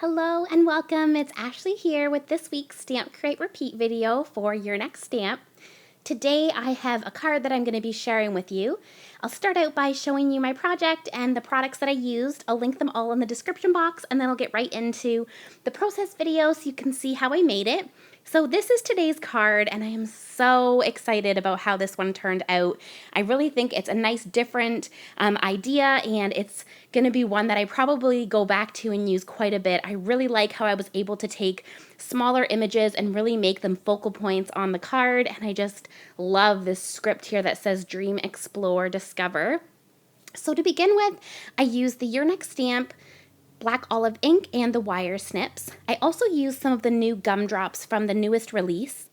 Hello and welcome. It's Ashley here with this week's Stamp Create Repeat video for your next stamp. Today I have a card that I'm going to be sharing with you. I'll start out by showing you my project and the products that I used. I'll link them all in the description box and then I'll get right into the process video so you can see how I made it. So this is today's card and I am so excited about how this one turned out. I really think it's a nice different idea, and it's going to be one that I probably go back to and use quite a bit. I really like how I was able to take smaller images and really make them focal points on the card, and I just love this script here that says Dream, Explore, Discover. So to begin with, I used the Your Next Stamp black olive ink and the wire snips. I also used some of the new gumdrops from the newest release.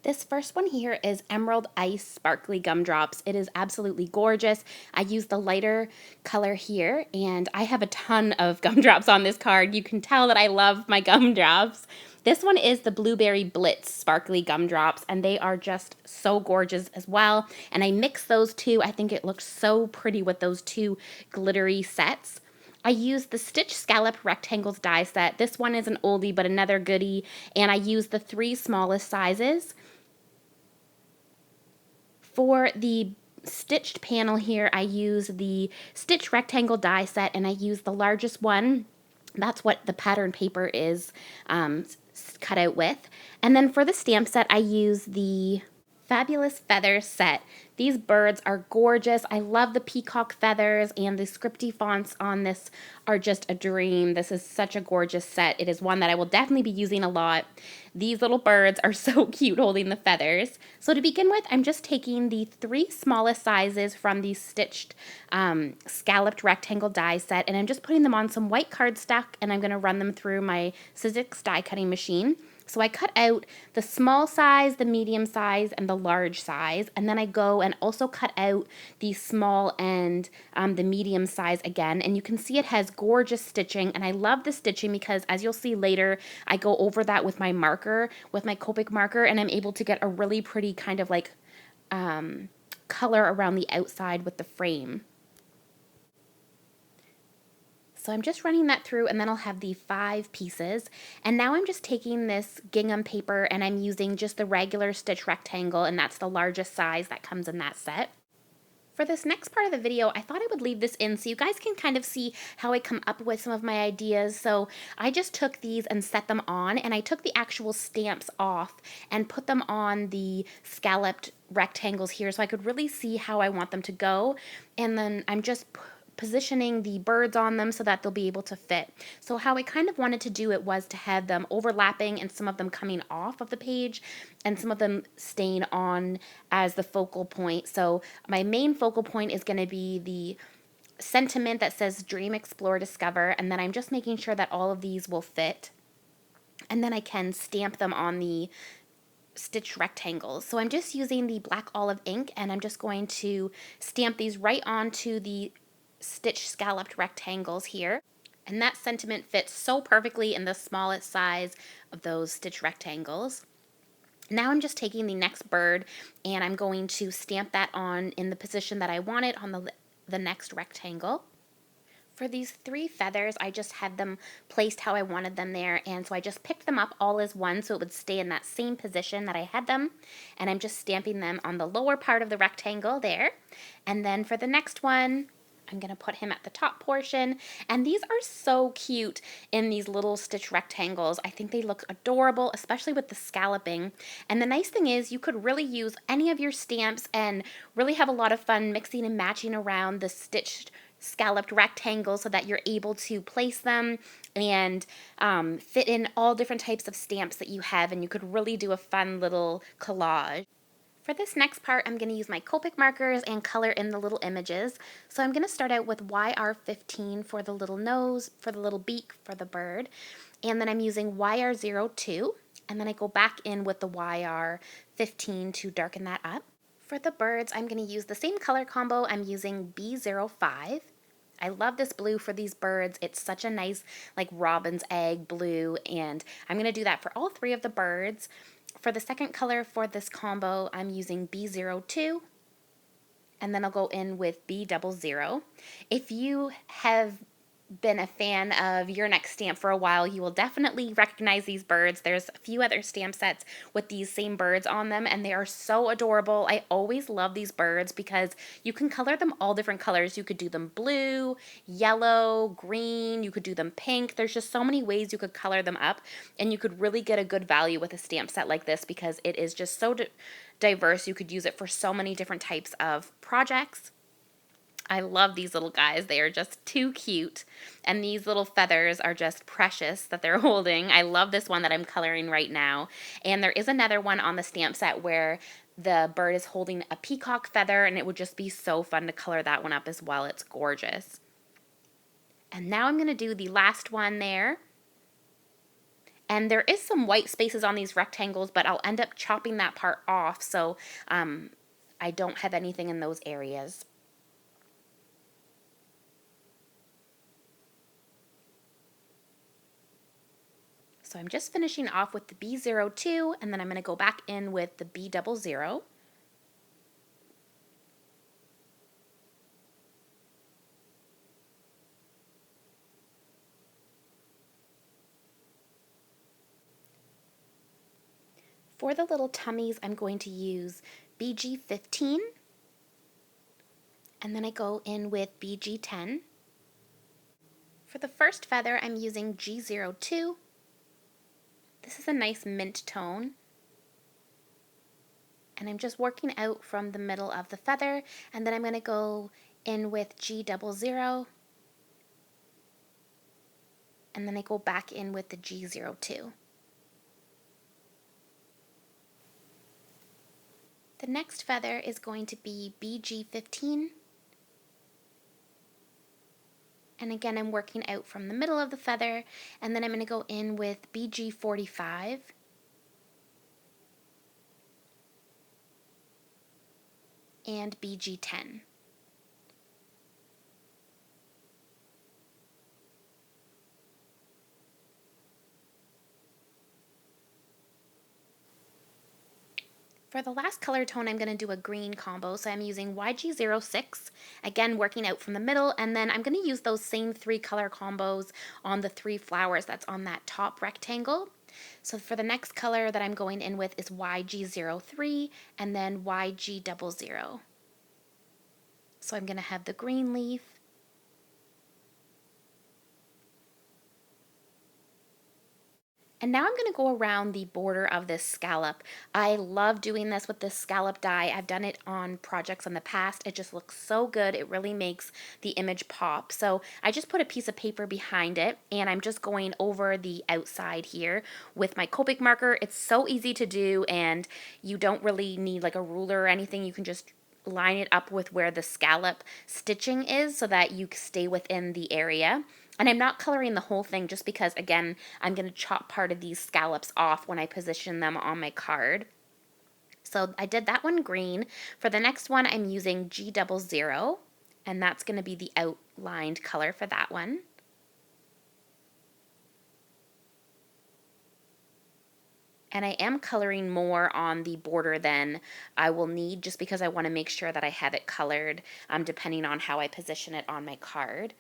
This first one here is Emerald Ice Sparkly Gumdrops. It is absolutely gorgeous. I used the lighter color here, and I have a ton of gumdrops on this card. You can tell that I love my gumdrops. This one is the Blueberry Blitz Sparkly Gumdrops, and they are just so gorgeous as well. And I mixed those two. I think it looks so pretty with those two glittery sets. I used the Stitch Scalloped Rectangles die set. This one is an oldie but another goodie, and I used the 3 smallest sizes. For the stitched panel here, I use the Stitch Rectangle die set, and I use the largest one. That's what the pattern paper is cut out with. And then for the stamp set, I use the Fabulous Feathers set. These birds are gorgeous. I love the peacock feathers, and the scripty fonts on this are just a dream. This is such a gorgeous set. It is one that I will definitely be using a lot. These little birds are so cute holding the feathers. So to begin with, I'm just taking the 3 smallest sizes from the stitched scalloped rectangle die set, and I'm just putting them on some white cardstock, and I'm going to run them through my Sizzix die cutting machine. So I cut out the small size, the medium size, and the large size, and then I go and also cut out the small and the medium size again, and you can see it has gorgeous stitching, and I love the stitching because, as you'll see later, I go over that with my marker, with my Copic marker, and I'm able to get a really pretty kind of like color around the outside with the frame. So I'm just running that through, and then I'll have the 5 pieces. And now I'm just taking this gingham paper and I'm using just the regular stitch rectangle, and that's the largest size that comes in that set. For this next part of the video, I thought I would leave this in so you guys can kind of see how I come up with some of my ideas. So I just took these and set them on, and I took the actual stamps off and put them on the scalloped rectangles here so I could really see how I want them to go. And then I'm just positioning the birds on them so that they'll be able to fit. So how I kind of wanted to do it was to have them overlapping and some of them coming off of the page and some of them staying on as the focal point. So my main focal point is going to be the sentiment that says Dream, Explore, Discover, and then I'm just making sure that all of these will fit. And then I can stamp them on the stitch rectangles. So I'm just using the black olive ink, and I'm just going to stamp these right onto the stitch scalloped rectangles here, and that sentiment fits so perfectly in the smallest size of those stitch rectangles. Now I'm just taking the next bird and I'm going to stamp that on in the position that I want it on the next rectangle. For these 3 feathers, I just had them placed how I wanted them there, and so I just picked them up all as one so it would stay in that same position that I had them, and I'm just stamping them on the lower part of the rectangle there. And then for the next one, I'm going to put him at the top portion, and these are so cute in these little stitch rectangles. I think they look adorable, especially with the scalloping. And the nice thing is you could really use any of your stamps and really have a lot of fun mixing and matching around the stitched scalloped rectangles so that you're able to place them and fit in all different types of stamps that you have, and you could really do a fun little collage. For this next part, I'm going to use my Copic markers and color in the little images. So I'm going to start out with YR15 for the little nose, for the little beak, for the bird. And then I'm using YR02. And then I go back in with the YR15 to darken that up. For the birds, I'm going to use the same color combo. I'm using B05. I love this blue for these birds. It's such a nice, like, robin's egg blue. And I'm going to do that for all 3 of the birds. For the second color for this combo, I'm using B02, and then I'll go in with B00. If you have been a fan of Your Next Stamp for a while, you will definitely recognize these birds. There's a few other stamp sets with these same birds on them, and they are so adorable. I always love these birds because you can color them all different colors. You could do them blue, yellow, green, you could do them pink. There's just so many ways you could color them up, and you could really get a good value with a stamp set like this because it is just so diverse. You could use it for so many different types of projects. I love these little guys. They are just too cute. And these little feathers are just precious that they're holding. I love this one that I'm coloring right now. And there is another one on the stamp set where the bird is holding a peacock feather, and it would just be so fun to color that one up as well. It's gorgeous. And now I'm going to do the last one there. And there is some white spaces on these rectangles, but I'll end up chopping that part off so I don't have anything in those areas. So I'm just finishing off with the B02, and then I'm going to go back in with the B00. For the little tummies, I'm going to use BG15, and then I go in with BG10. For the first feather, I'm using G02. This is a nice mint tone. And I'm just working out from the middle of the feather, and then I'm going to go in with G00, and then I go back in with the G02. The next feather is going to be BG15, and again I'm working out from the middle of the feather, and then I'm going to go in with BG45, and BG10. For the last color tone, I'm going to do a green combo, so I'm using YG06, again working out from the middle, and then I'm going to use those same 3 color combos on the 3 flowers that's on that top rectangle. So for the next color that I'm going in with is YG03 and then YG00. So I'm going to have the green leaf, and now I'm going to go around the border of this scallop. I love doing this with this scallop die. I've done it on projects in the past. It just looks so good. It really makes the image pop. So I just put a piece of paper behind it, and I'm just going over the outside here with my Copic marker. It's so easy to do, and you don't really need like a ruler or anything. You can just line it up with where the scallop stitching is so that you stay within the area. And I'm not coloring the whole thing just because, again, I'm going to chop part of these scallops off when I position them on my card. So I did that one green. For the next one, I'm using G00, and that's going to be the outlined color for that one. And I am coloring more on the border than I will need just because I want to make sure that I have it colored depending on how I position it on my card.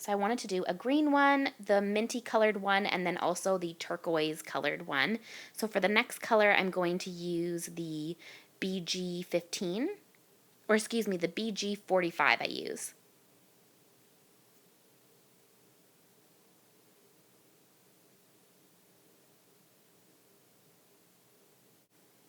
So I wanted to do a green one, the minty colored one, and then also the turquoise colored one. So for the next color, I'm going to use the BG15, or excuse me, the BG45 I use.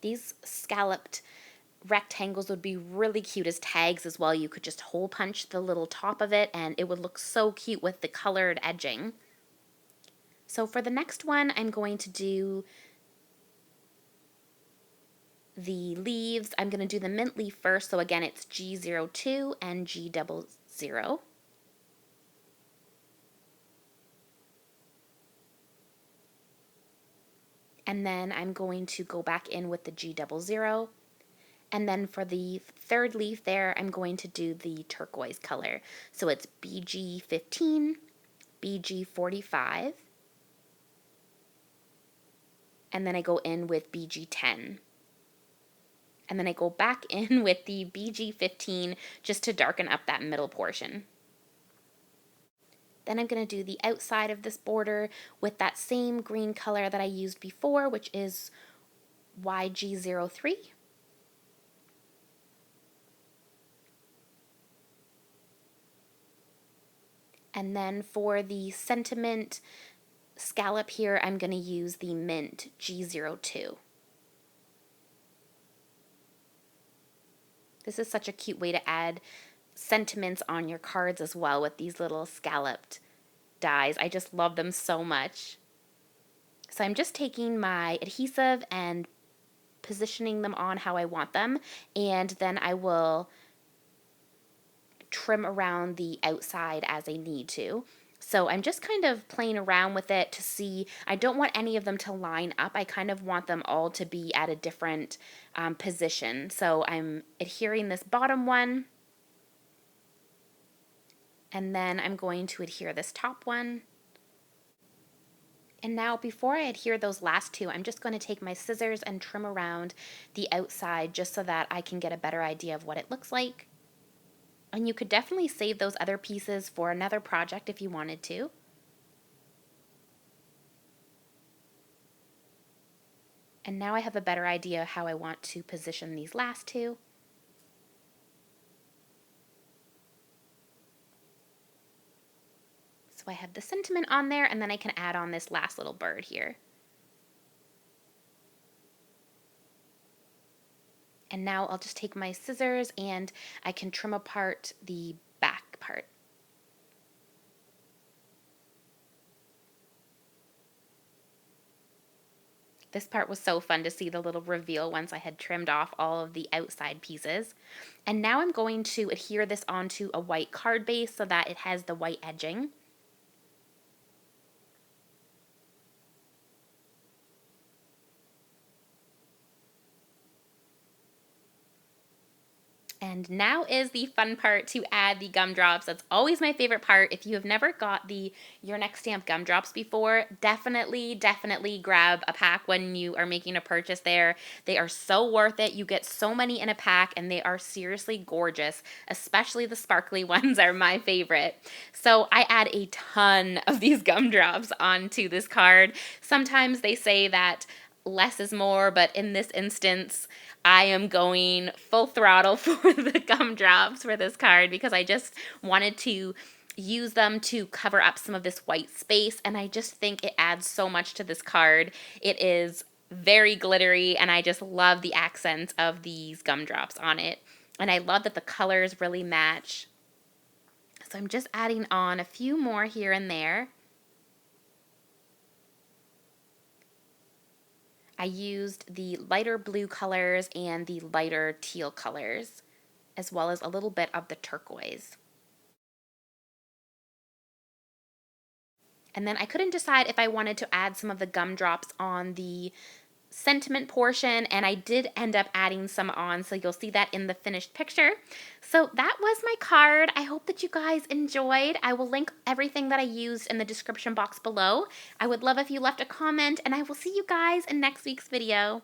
These scalloped rectangles would be really cute as tags as well. You could just hole punch the little top of it and it would look so cute with the colored edging. So for the next one, I'm going to do the leaves. I'm going to do the mint leaf first. So again, it's G02 and G00. And then I'm going to go back in with the G00. And then for the third leaf there, I'm going to do the turquoise color. So it's BG15, BG45, and then I go in with BG10. And then I go back in with the BG15 just to darken up that middle portion. Then I'm going to do the outside of this border with that same green color that I used before, which is YG03. And then for the sentiment scallop here, I'm going to use the mint G02. This is such a cute way to add sentiments on your cards as well with these little scalloped dies. I just love them so much. So I'm just taking my adhesive and positioning them on how I want them, and then I will trim around the outside as I need to. So I'm just kind of playing around with it to see. I don't want any of them to line up. I kind of want them all to be at a different position. So I'm adhering this bottom one, and then I'm going to adhere this top one. And now before I adhere those last two, I'm just going to take my scissors and trim around the outside just so that I can get a better idea of what it looks like. And you could definitely save those other pieces for another project if you wanted to. And now I have a better idea how I want to position these last two. So I have the sentiment on there, and then I can add on this last little bird here. And now I'll just take my scissors and I can trim apart the back part. This part was so fun to see the little reveal once I had trimmed off all of the outside pieces. And now I'm going to adhere this onto a white card base so that it has the white edging. And now is the fun part to add the gumdrops. That's always my favorite part. If you have never got the Your Next Stamp gumdrops before, definitely grab a pack when you are making a purchase there. They are so worth it. You get so many in a pack and they are seriously gorgeous, especially the sparkly ones are my favorite. So I add a ton of these gumdrops onto this card. Sometimes they say that less is more, but in this instance, I am going full throttle for the gumdrops for this card because I just wanted to use them to cover up some of this white space, and I just think it adds so much to this card. It is very glittery, and I just love the accents of these gumdrops on it, and I love that the colors really match. So I'm just adding on a few more here and there. I used the lighter blue colors and the lighter teal colors, as well as a little bit of the turquoise. And then I couldn't decide if I wanted to add some of the gumdrops on the sentiment portion, and I did end up adding some on, so you'll see that in the finished picture. So that was my card. I hope that you guys enjoyed. I will link everything that I used in the description box below. I would love if you left a comment, and I will see you guys in next week's video.